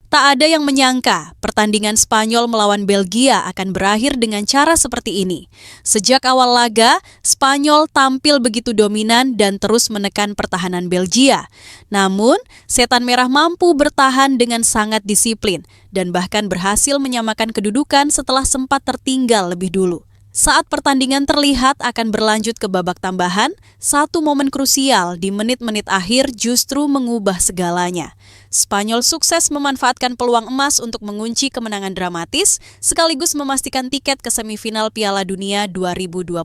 Tak ada yang menyangka pertandingan Spanyol melawan Belgia akan berakhir dengan cara seperti ini. Sejak awal laga, Spanyol tampil begitu dominan dan terus menekan pertahanan Belgia. Namun, Setan Merah mampu bertahan dengan sangat disiplin dan bahkan berhasil menyamakan kedudukan setelah sempat tertinggal lebih dulu. Saat pertandingan terlihat akan berlanjut ke babak tambahan, satu momen krusial di menit-menit akhir justru mengubah segalanya. Spanyol sukses memanfaatkan peluang emas untuk mengunci kemenangan dramatis, sekaligus memastikan tiket ke semifinal Piala Dunia 2026.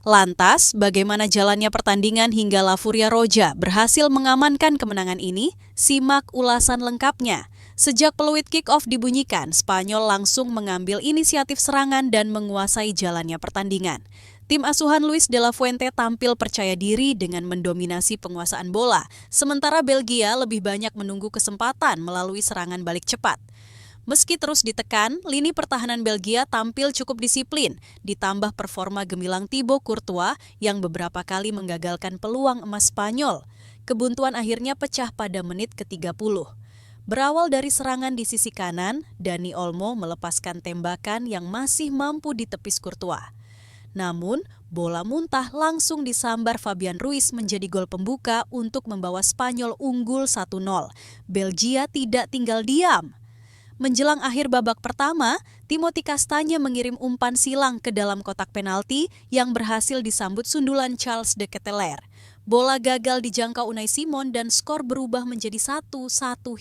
Lantas, bagaimana jalannya pertandingan hingga La Furia Roja berhasil mengamankan kemenangan ini? Simak ulasan lengkapnya. Sejak peluit kick-off dibunyikan, Spanyol langsung mengambil inisiatif serangan dan menguasai jalannya pertandingan. Tim asuhan Luis de la Fuente tampil percaya diri dengan mendominasi penguasaan bola, sementara Belgia lebih banyak menunggu kesempatan melalui serangan balik cepat. Meski terus ditekan, lini pertahanan Belgia tampil cukup disiplin, ditambah performa gemilang Thibaut Courtois yang beberapa kali menggagalkan peluang emas Spanyol. Kebuntuan akhirnya pecah pada menit ke-30. Berawal dari serangan di sisi kanan, Dani Olmo melepaskan tembakan yang masih mampu ditepis Courtois. Namun, bola muntah langsung disambar Fabian Ruiz menjadi gol pembuka untuk membawa Spanyol unggul 1-0. Belgia tidak tinggal diam. Menjelang akhir babak pertama, Timothy Castagne mengirim umpan silang ke dalam kotak penalti yang berhasil disambut sundulan Charles de Ketelaere. Bola gagal dijangkau Unai Simon dan skor berubah menjadi 1-1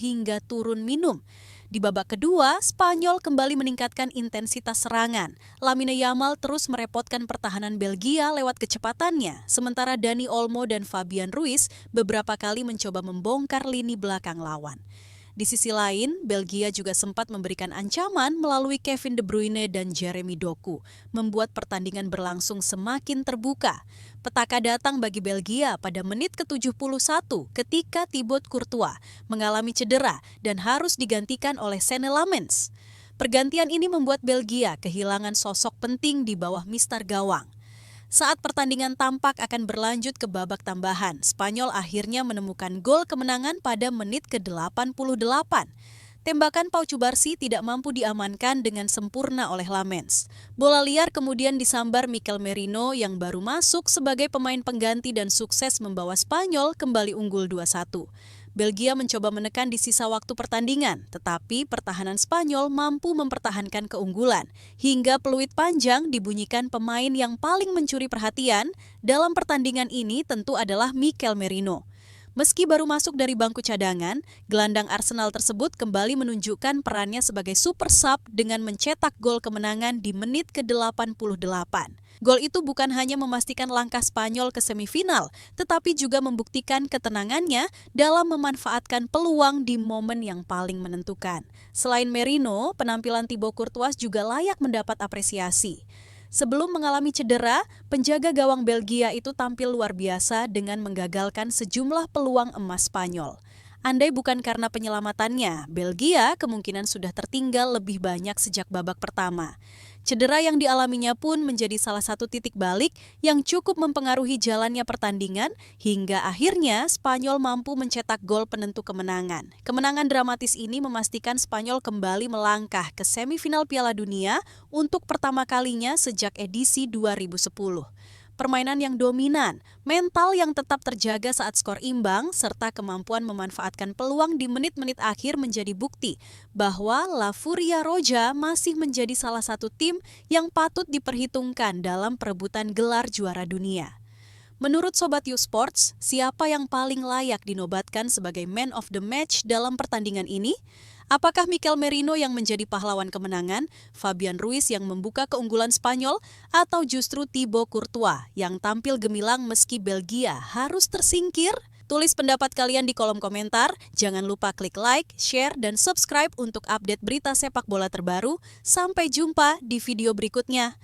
hingga turun minum. Di babak kedua, Spanyol kembali meningkatkan intensitas serangan. Lamine Yamal terus merepotkan pertahanan Belgia lewat kecepatannya, sementara Dani Olmo dan Fabian Ruiz beberapa kali mencoba membongkar lini belakang lawan. Di sisi lain, Belgia juga sempat memberikan ancaman melalui Kevin De Bruyne dan Jeremy Doku, membuat pertandingan berlangsung semakin terbuka. Petaka datang bagi Belgia pada menit ke-71 ketika Thibaut Courtois mengalami cedera dan harus digantikan oleh Senne Lammens. Pergantian ini membuat Belgia kehilangan sosok penting di bawah mistar gawang. Saat pertandingan tampak akan berlanjut ke babak tambahan, Spanyol akhirnya menemukan gol kemenangan pada menit ke-88. Tembakan Pau Cubarsí tidak mampu diamankan dengan sempurna oleh Lammens. Bola liar kemudian disambar Mikel Merino yang baru masuk sebagai pemain pengganti dan sukses membawa Spanyol kembali unggul 2-1. Belgia mencoba menekan di sisa waktu pertandingan, tetapi pertahanan Spanyol mampu mempertahankan keunggulan. Hingga peluit panjang dibunyikan pemain yang paling mencuri perhatian dalam pertandingan ini tentu adalah Mikel Merino. Meski baru masuk dari bangku cadangan, gelandang Arsenal tersebut kembali menunjukkan perannya sebagai super sub dengan mencetak gol kemenangan di menit ke-88. Gol itu bukan hanya memastikan langkah Spanyol ke semifinal, tetapi juga membuktikan ketenangannya dalam memanfaatkan peluang di momen yang paling menentukan. Selain Merino, penampilan Thibaut Courtois juga layak mendapat apresiasi. Sebelum mengalami cedera, penjaga gawang Belgia itu tampil luar biasa dengan menggagalkan sejumlah peluang emas Spanyol. Andai bukan karena penyelamatannya, Belgia kemungkinan sudah tertinggal lebih banyak sejak babak pertama. Cedera yang dialaminya pun menjadi salah satu titik balik yang cukup mempengaruhi jalannya pertandingan hingga akhirnya Spanyol mampu mencetak gol penentu kemenangan. Kemenangan dramatis ini memastikan Spanyol kembali melangkah ke semifinal Piala Dunia untuk pertama kalinya sejak edisi 2010. Permainan yang dominan, mental yang tetap terjaga saat skor imbang, serta kemampuan memanfaatkan peluang di menit-menit akhir menjadi bukti bahwa La Furia Roja masih menjadi salah satu tim yang patut diperhitungkan dalam perebutan gelar juara dunia. Menurut Sobat U Sports, siapa yang paling layak dinobatkan sebagai man of the match dalam pertandingan ini? Apakah Mikel Merino yang menjadi pahlawan kemenangan, Fabian Ruiz yang membuka keunggulan Spanyol, atau justru Thibaut Courtois yang tampil gemilang meski Belgia harus tersingkir? Tulis pendapat kalian di kolom komentar. Jangan lupa klik like, share, dan subscribe untuk update berita sepak bola terbaru. Sampai jumpa di video berikutnya.